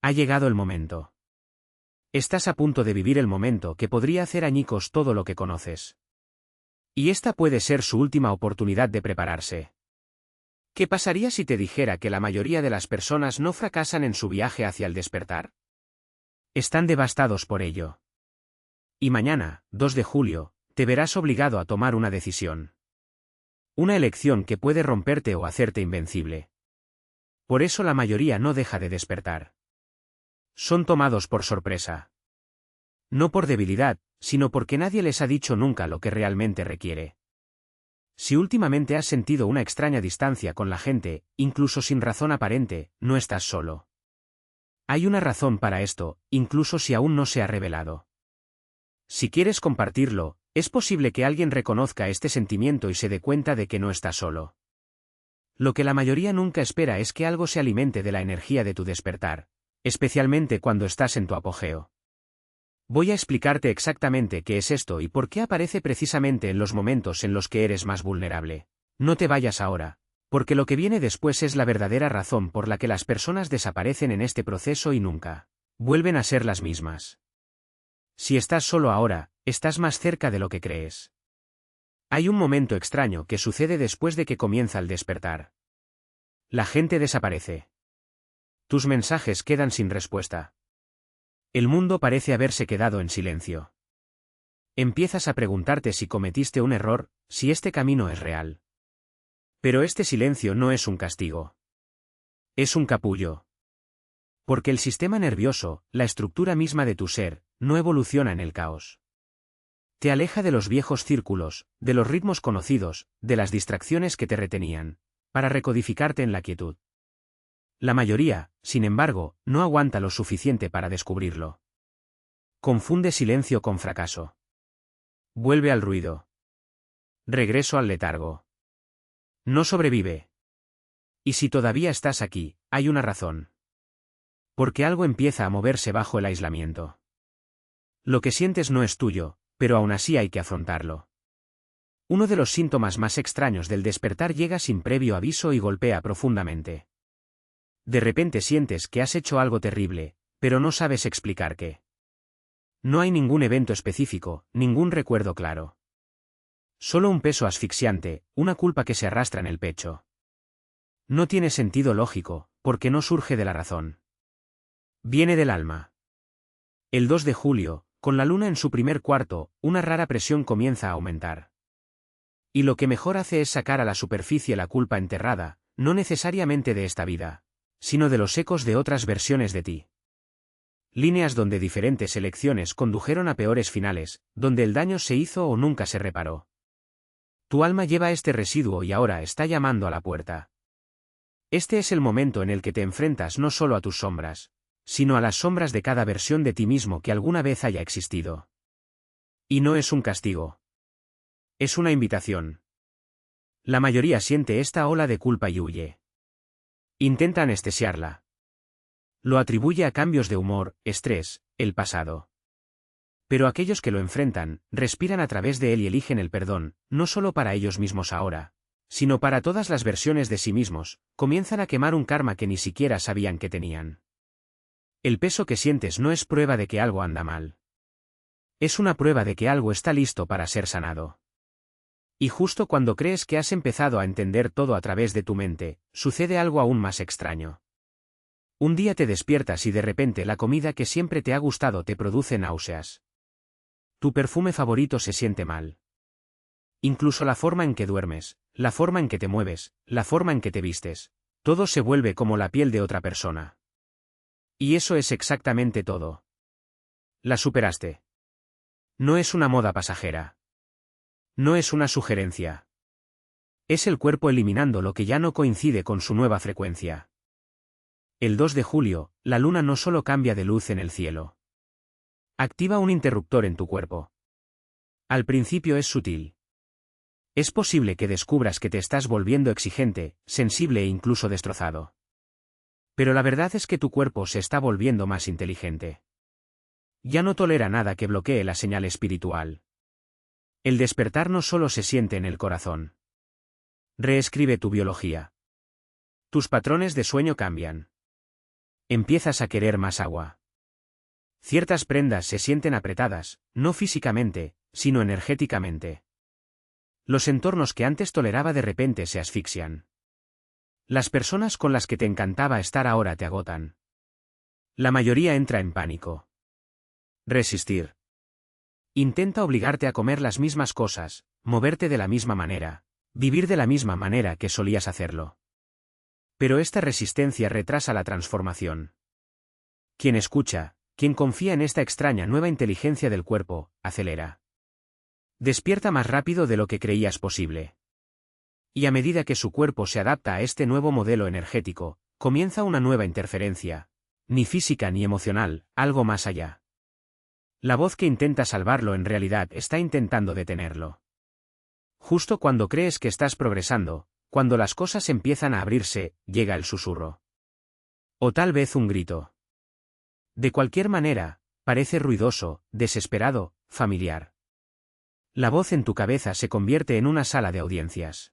Ha llegado el momento. Estás a punto de vivir el momento que podría hacer añicos todo lo que conoces. Y esta puede ser su última oportunidad de prepararse. ¿Qué pasaría si te dijera que la mayoría de las personas no fracasan en su viaje hacia el despertar? Están devastados por ello. Y mañana, 2 de julio, te verás obligado a tomar una decisión. Una elección que puede romperte o hacerte invencible. Por eso la mayoría no deja de despertar. Son tomados por sorpresa. No por debilidad, sino porque nadie les ha dicho nunca lo que realmente requiere. Si últimamente has sentido una extraña distancia con la gente, incluso sin razón aparente, no estás solo. Hay una razón para esto, incluso si aún no se ha revelado. Si quieres compartirlo, es posible que alguien reconozca este sentimiento y se dé cuenta de que no está solo. Lo que la mayoría nunca espera es que algo se alimente de la energía de tu despertar, especialmente cuando estás en tu apogeo. Voy a explicarte exactamente qué es esto y por qué aparece precisamente en los momentos en los que eres más vulnerable. No te vayas ahora, porque lo que viene después es la verdadera razón por la que las personas desaparecen en este proceso y nunca vuelven a ser las mismas. Si estás solo ahora, estás más cerca de lo que crees. Hay un momento extraño que sucede después de que comienza el despertar. La gente desaparece. Tus mensajes quedan sin respuesta. El mundo parece haberse quedado en silencio. Empiezas a preguntarte si cometiste un error, si este camino es real. Pero este silencio no es un castigo. Es un capullo. Porque el sistema nervioso, la estructura misma de tu ser, no evoluciona en el caos. Te aleja de los viejos círculos, de los ritmos conocidos, de las distracciones que te retenían, para recodificarte en la quietud. La mayoría, sin embargo, no aguanta lo suficiente para descubrirlo. Confunde silencio con fracaso. Vuelve al ruido. Regreso al letargo. No sobrevive. Y si todavía estás aquí, hay una razón. Porque algo empieza a moverse bajo el aislamiento. Lo que sientes no es tuyo, pero aún así hay que afrontarlo. Uno de los síntomas más extraños del despertar llega sin previo aviso y golpea profundamente. De repente sientes que has hecho algo terrible, pero no sabes explicar qué. No hay ningún evento específico, ningún recuerdo claro. Solo un peso asfixiante, una culpa que se arrastra en el pecho. No tiene sentido lógico, porque no surge de la razón. Viene del alma. El 2 de julio, con la luna en su primer cuarto, una rara presión comienza a aumentar. Y lo que mejor hace es sacar a la superficie la culpa enterrada, no necesariamente de esta vida, sino de los ecos de otras versiones de ti. Líneas donde diferentes elecciones condujeron a peores finales, donde el daño se hizo o nunca se reparó. Tu alma lleva este residuo y ahora está llamando a la puerta. Este es el momento en el que te enfrentas no solo a tus sombras, sino a las sombras de cada versión de ti mismo que alguna vez haya existido. Y no es un castigo. Es una invitación. La mayoría siente esta ola de culpa y huye. Intenta anestesiarla. Lo atribuye a cambios de humor, estrés, el pasado. Pero aquellos que lo enfrentan, respiran a través de él y eligen el perdón, no solo para ellos mismos ahora, sino para todas las versiones de sí mismos, comienzan a quemar un karma que ni siquiera sabían que tenían. El peso que sientes no es prueba de que algo anda mal. Es una prueba de que algo está listo para ser sanado. Y justo cuando crees que has empezado a entender todo a través de tu mente, sucede algo aún más extraño. Un día te despiertas y de repente la comida que siempre te ha gustado te produce náuseas. Tu perfume favorito se siente mal. Incluso la forma en que duermes, la forma en que te mueves, la forma en que te vistes, todo se vuelve como la piel de otra persona. Y eso es exactamente todo. La superaste. No es una moda pasajera. No es una sugerencia. Es el cuerpo eliminando lo que ya no coincide con su nueva frecuencia. El 2 de julio, la luna no solo cambia de luz en el cielo. Activa un interruptor en tu cuerpo. Al principio es sutil. Es posible que descubras que te estás volviendo exigente, sensible e incluso destrozado. Pero la verdad es que tu cuerpo se está volviendo más inteligente. Ya no tolera nada que bloquee la señal espiritual. El despertar no solo se siente en el corazón. Reescribe tu biología. Tus patrones de sueño cambian. Empiezas a querer más agua. Ciertas prendas se sienten apretadas, no físicamente, sino energéticamente. Los entornos que antes toleraba de repente se asfixian. Las personas con las que te encantaba estar ahora te agotan. La mayoría entra en pánico. Resistir. Intenta obligarte a comer las mismas cosas, moverte de la misma manera, vivir de la misma manera que solías hacerlo. Pero esta resistencia retrasa la transformación. Quien escucha, quien confía en esta extraña nueva inteligencia del cuerpo, acelera. Despierta más rápido de lo que creías posible. Y a medida que su cuerpo se adapta a este nuevo modelo energético, comienza una nueva interferencia, ni física ni emocional, algo más allá. La voz que intenta salvarlo en realidad está intentando detenerlo. Justo cuando crees que estás progresando, cuando las cosas empiezan a abrirse, llega el susurro. O tal vez un grito. De cualquier manera, parece ruidoso, desesperado, familiar. La voz en tu cabeza se convierte en una sala de audiencias.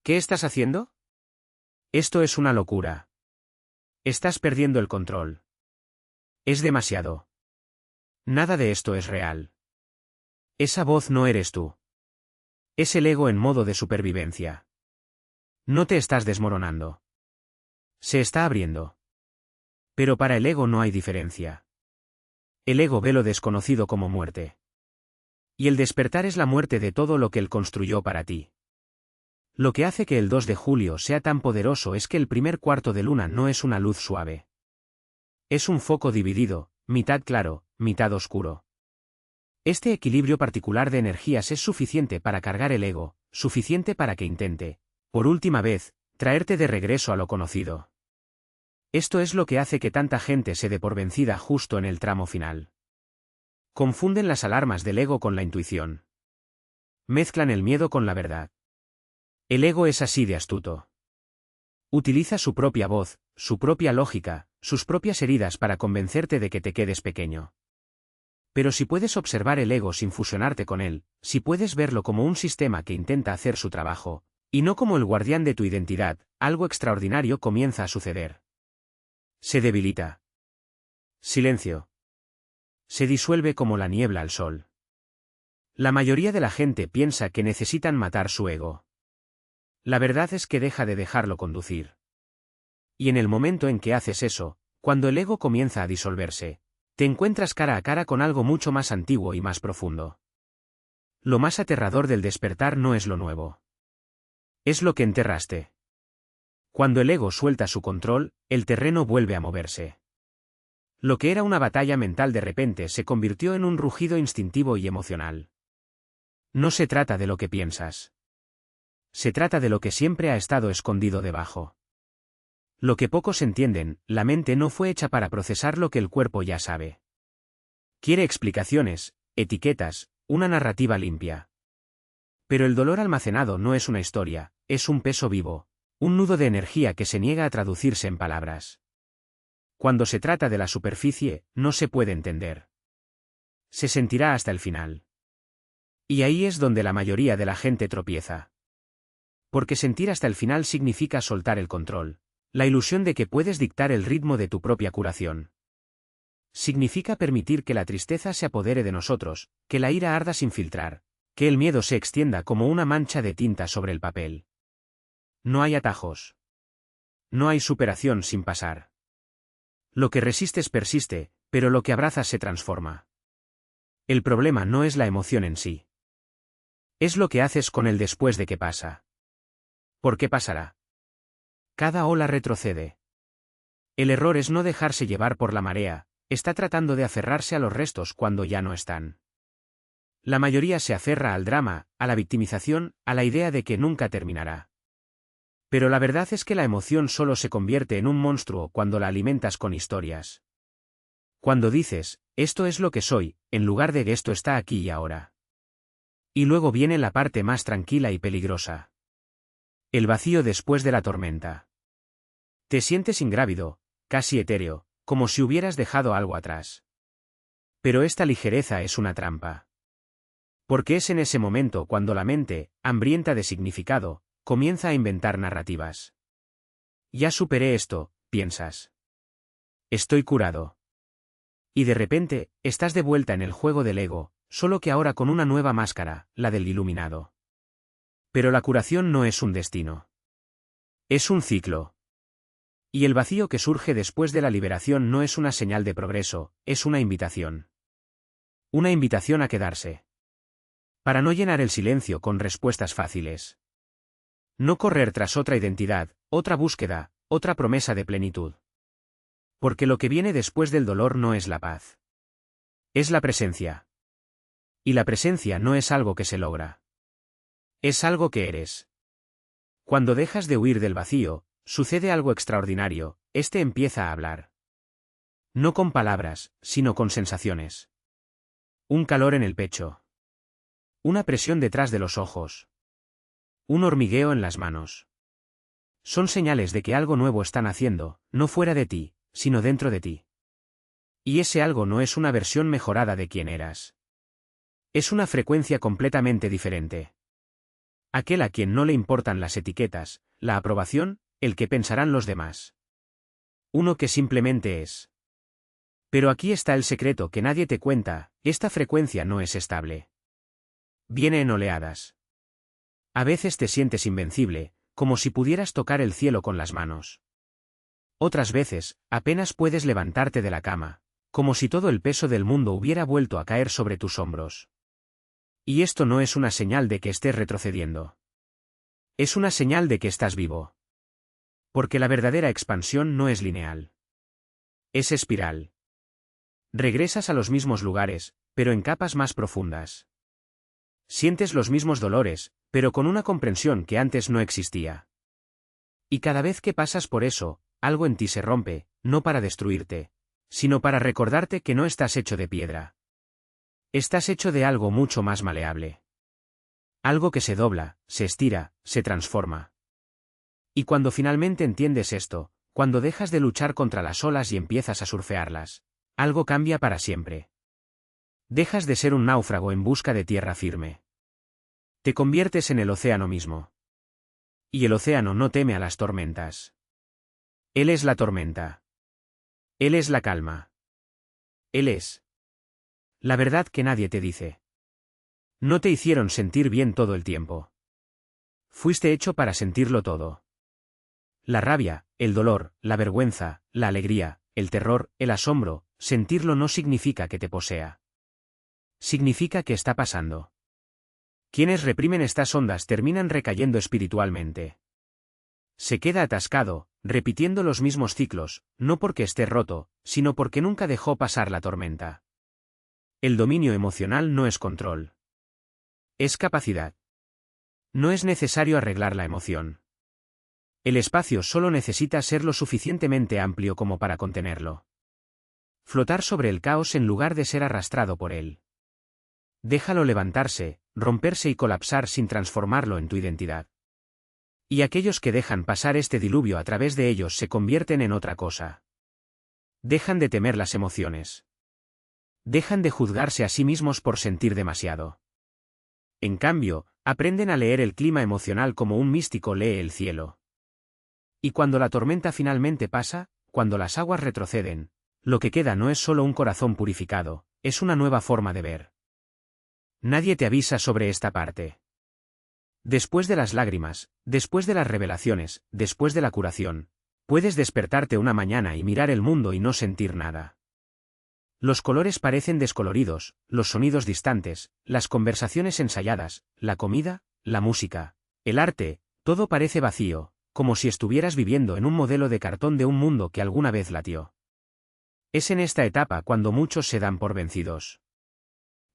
¿Qué estás haciendo? Esto es una locura. Estás perdiendo el control. Es demasiado. Nada de esto es real. Esa voz no eres tú. Es el ego en modo de supervivencia. No te estás desmoronando. Se está abriendo. Pero para el ego no hay diferencia. El ego ve lo desconocido como muerte. Y el despertar es la muerte de todo lo que él construyó para ti. Lo que hace que el 2 de julio sea tan poderoso es que el primer cuarto de luna no es una luz suave. Es un foco dividido, mitad claro, mitad oscuro. Este equilibrio particular de energías es suficiente para cargar el ego, suficiente para que intente, por última vez, traerte de regreso a lo conocido. Esto es lo que hace que tanta gente se dé por vencida justo en el tramo final. Confunden las alarmas del ego con la intuición. Mezclan el miedo con la verdad. El ego es así de astuto. Utiliza su propia voz, su propia lógica, sus propias heridas para convencerte de que te quedes pequeño. Pero si puedes observar el ego sin fusionarte con él, si puedes verlo como un sistema que intenta hacer su trabajo, y no como el guardián de tu identidad, algo extraordinario comienza a suceder. Se debilita. Silencio. Se disuelve como la niebla al sol. La mayoría de la gente piensa que necesitan matar su ego. La verdad es que deja de dejarlo conducir. Y en el momento en que haces eso, cuando el ego comienza a disolverse, te encuentras cara a cara con algo mucho más antiguo y más profundo. Lo más aterrador del despertar no es lo nuevo. Es lo que enterraste. Cuando el ego suelta su control, el terreno vuelve a moverse. Lo que era una batalla mental de repente se convirtió en un rugido instintivo y emocional. No se trata de lo que piensas. Se trata de lo que siempre ha estado escondido debajo. Lo que pocos entienden, la mente no fue hecha para procesar lo que el cuerpo ya sabe. Quiere explicaciones, etiquetas, una narrativa limpia. Pero el dolor almacenado no es una historia, es un peso vivo, un nudo de energía que se niega a traducirse en palabras. Cuando se trata de la superficie, no se puede entender. Se sentirá hasta el final. Y ahí es donde la mayoría de la gente tropieza. Porque sentir hasta el final significa soltar el control. La ilusión de que puedes dictar el ritmo de tu propia curación. Significa permitir que la tristeza se apodere de nosotros, que la ira arda sin filtrar, que el miedo se extienda como una mancha de tinta sobre el papel. No hay atajos. No hay superación sin pasar. Lo que resistes persiste, pero lo que abrazas se transforma. El problema no es la emoción en sí. Es lo que haces con él después de que pasa. ¿Por qué pasará? Cada ola retrocede. El error es no dejarse llevar por la marea, está tratando de aferrarse a los restos cuando ya no están. La mayoría se aferra al drama, a la victimización, a la idea de que nunca terminará. Pero la verdad es que la emoción solo se convierte en un monstruo cuando la alimentas con historias. Cuando dices, esto es lo que soy, en lugar de esto está aquí y ahora. Y luego viene la parte más tranquila y peligrosa. El vacío después de la tormenta. Te sientes ingrávido, casi etéreo, como si hubieras dejado algo atrás. Pero esta ligereza es una trampa. Porque es en ese momento cuando la mente, hambrienta de significado, comienza a inventar narrativas. Ya superé esto, piensas. Estoy curado. Y de repente, estás de vuelta en el juego del ego, solo que ahora con una nueva máscara, la del iluminado. Pero la curación no es un destino. Es un ciclo. Y el vacío que surge después de la liberación no es una señal de progreso, es una invitación. Una invitación a quedarse. Para no llenar el silencio con respuestas fáciles. No correr tras otra identidad, otra búsqueda, otra promesa de plenitud. Porque lo que viene después del dolor no es la paz. Es la presencia. Y la presencia no es algo que se logra. Es algo que eres. Cuando dejas de huir del vacío, sucede algo extraordinario, este empieza a hablar. No con palabras, sino con sensaciones. Un calor en el pecho. Una presión detrás de los ojos. Un hormigueo en las manos. Son señales de que algo nuevo está naciendo, no fuera de ti, sino dentro de ti. Y ese algo no es una versión mejorada de quien eras. Es una frecuencia completamente diferente. Aquel a quien no le importan las etiquetas, la aprobación, el que pensarán los demás. Uno que simplemente es. Pero aquí está el secreto que nadie te cuenta, esta frecuencia no es estable. Viene en oleadas. A veces te sientes invencible, como si pudieras tocar el cielo con las manos. Otras veces, apenas puedes levantarte de la cama, como si todo el peso del mundo hubiera vuelto a caer sobre tus hombros. Y esto no es una señal de que estés retrocediendo. Es una señal de que estás vivo. Porque la verdadera expansión no es lineal. Es espiral. Regresas a los mismos lugares, pero en capas más profundas. Sientes los mismos dolores, pero con una comprensión que antes no existía. Y cada vez que pasas por eso, algo en ti se rompe, no para destruirte, sino para recordarte que no estás hecho de piedra. Estás hecho de algo mucho más maleable. Algo que se dobla, se estira, se transforma. Y cuando finalmente entiendes esto, cuando dejas de luchar contra las olas y empiezas a surfearlas, algo cambia para siempre. Dejas de ser un náufrago en busca de tierra firme. Te conviertes en el océano mismo. Y el océano no teme a las tormentas. Él es la tormenta. Él es la calma. Él es. La verdad que nadie te dice. No te hicieron sentir bien todo el tiempo. Fuiste hecho para sentirlo todo. La rabia, el dolor, la vergüenza, la alegría, el terror, el asombro, sentirlo no significa que te posea. Significa que está pasando. Quienes reprimen estas ondas terminan recayendo espiritualmente. Se queda atascado, repitiendo los mismos ciclos, no porque esté roto, sino porque nunca dejó pasar la tormenta. El dominio emocional no es control. Es capacidad. No es necesario arreglar la emoción. El espacio solo necesita ser lo suficientemente amplio como para contenerlo. Flotar sobre el caos en lugar de ser arrastrado por él. Déjalo levantarse, romperse y colapsar sin transformarlo en tu identidad. Y aquellos que dejan pasar este diluvio a través de ellos se convierten en otra cosa. Dejan de temer las emociones. Dejan de juzgarse a sí mismos por sentir demasiado. En cambio, aprenden a leer el clima emocional como un místico lee el cielo. Y cuando la tormenta finalmente pasa, cuando las aguas retroceden, lo que queda no es solo un corazón purificado, es una nueva forma de ver. Nadie te avisa sobre esta parte. Después de las lágrimas, después de las revelaciones, después de la curación, puedes despertarte una mañana y mirar el mundo y no sentir nada. Los colores parecen descoloridos, los sonidos distantes, las conversaciones ensayadas, la comida, la música, el arte, todo parece vacío, como si estuvieras viviendo en un modelo de cartón de un mundo que alguna vez latió. Es en esta etapa cuando muchos se dan por vencidos.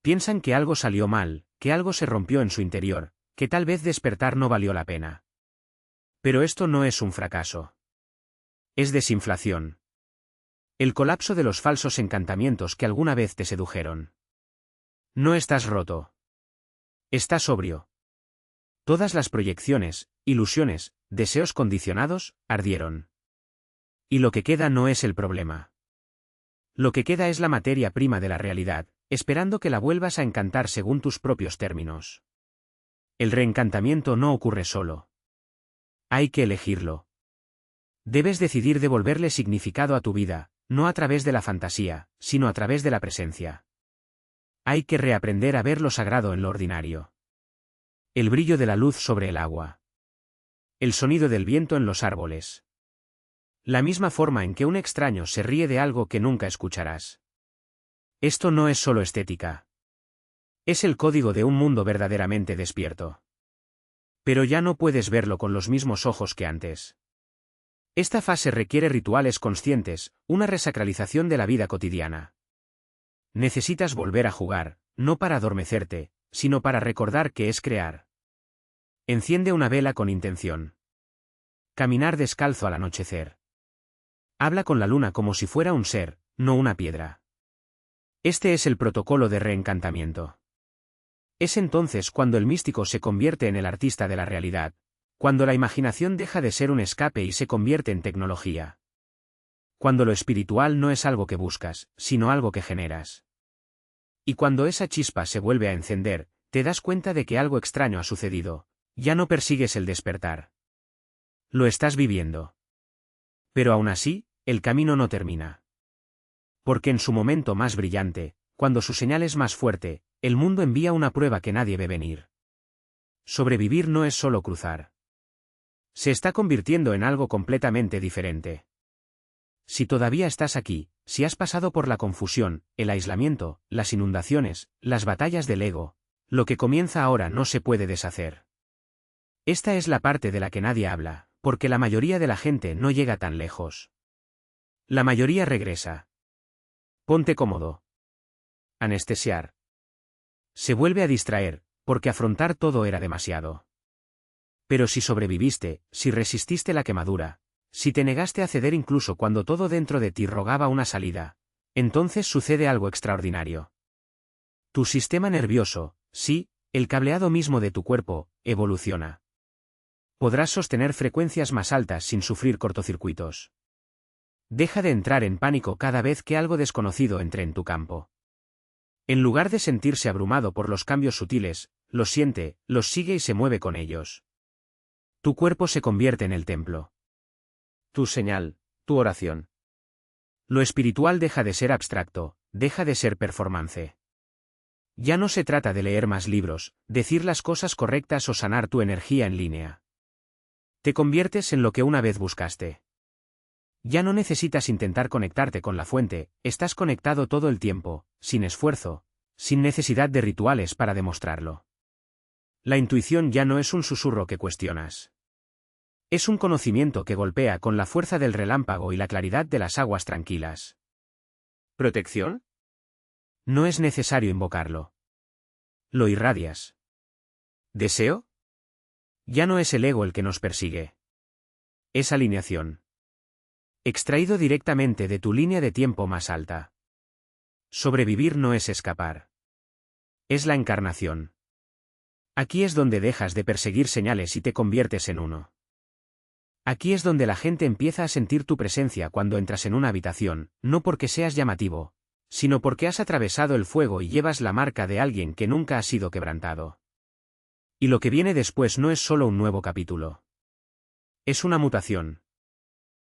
Piensan que algo salió mal, que algo se rompió en su interior, que tal vez despertar no valió la pena. Pero esto no es un fracaso. Es desinflación. El colapso de los falsos encantamientos que alguna vez te sedujeron. No estás roto. Estás sobrio. Todas las proyecciones, ilusiones, deseos condicionados, ardieron. Y lo que queda no es el problema. Lo que queda es la materia prima de la realidad, esperando que la vuelvas a encantar según tus propios términos. El reencantamiento no ocurre solo. Hay que elegirlo. Debes decidir devolverle significado a tu vida, no a través de la fantasía, sino a través de la presencia. Hay que reaprender a ver lo sagrado en lo ordinario. El brillo de la luz sobre el agua. El sonido del viento en los árboles. La misma forma en que un extraño se ríe de algo que nunca escucharás. Esto no es solo estética. Es el código de un mundo verdaderamente despierto. Pero ya no puedes verlo con los mismos ojos que antes. Esta fase requiere rituales conscientes, una resacralización de la vida cotidiana. Necesitas volver a jugar, no para adormecerte, sino para recordar que es crear. Enciende una vela con intención. Caminar descalzo al anochecer. Habla con la luna como si fuera un ser, no una piedra. Este es el protocolo de reencantamiento. Es entonces cuando el místico se convierte en el artista de la realidad, cuando la imaginación deja de ser un escape y se convierte en tecnología. Cuando lo espiritual no es algo que buscas, sino algo que generas. Y cuando esa chispa se vuelve a encender, te das cuenta de que algo extraño ha sucedido, ya no persigues el despertar. Lo estás viviendo. Pero aún así, el camino no termina. Porque en su momento más brillante, cuando su señal es más fuerte, el mundo envía una prueba que nadie ve venir. Sobrevivir no es solo cruzar. Se está convirtiendo en algo completamente diferente. Si todavía estás aquí, si has pasado por la confusión, el aislamiento, las inundaciones, las batallas del ego, lo que comienza ahora no se puede deshacer. Esta es la parte de la que nadie habla, porque la mayoría de la gente no llega tan lejos. La mayoría regresa. Ponte cómodo. Anestesiar. Se vuelve a distraer, porque afrontar todo era demasiado. Pero si sobreviviste, si resististe la quemadura, si te negaste a ceder incluso cuando todo dentro de ti rogaba una salida, entonces sucede algo extraordinario. Tu sistema nervioso, sí, el cableado mismo de tu cuerpo, evoluciona. Podrás sostener frecuencias más altas sin sufrir cortocircuitos. Deja de entrar en pánico cada vez que algo desconocido entre en tu campo. En lugar de sentirse abrumado por los cambios sutiles, los siente, los sigue y se mueve con ellos. Tu cuerpo se convierte en el templo. Tu señal, tu oración. Lo espiritual deja de ser abstracto, deja de ser performance. Ya no se trata de leer más libros, decir las cosas correctas o sanar tu energía en línea. Te conviertes en lo que una vez buscaste. Ya no necesitas intentar conectarte con la fuente, estás conectado todo el tiempo, sin esfuerzo, sin necesidad de rituales para demostrarlo. La intuición ya no es un susurro que cuestionas. Es un conocimiento que golpea con la fuerza del relámpago y la claridad de las aguas tranquilas. ¿Protección? No es necesario invocarlo. Lo irradias. ¿Deseo? Ya no es el ego el que nos persigue. Es alineación. Extraído directamente de tu línea de tiempo más alta. Sobrevivir no es escapar. Es la encarnación. Aquí es donde dejas de perseguir señales y te conviertes en uno. Aquí es donde la gente empieza a sentir tu presencia cuando entras en una habitación, no porque seas llamativo, sino porque has atravesado el fuego y llevas la marca de alguien que nunca ha sido quebrantado. Y lo que viene después no es solo un nuevo capítulo. Es una mutación.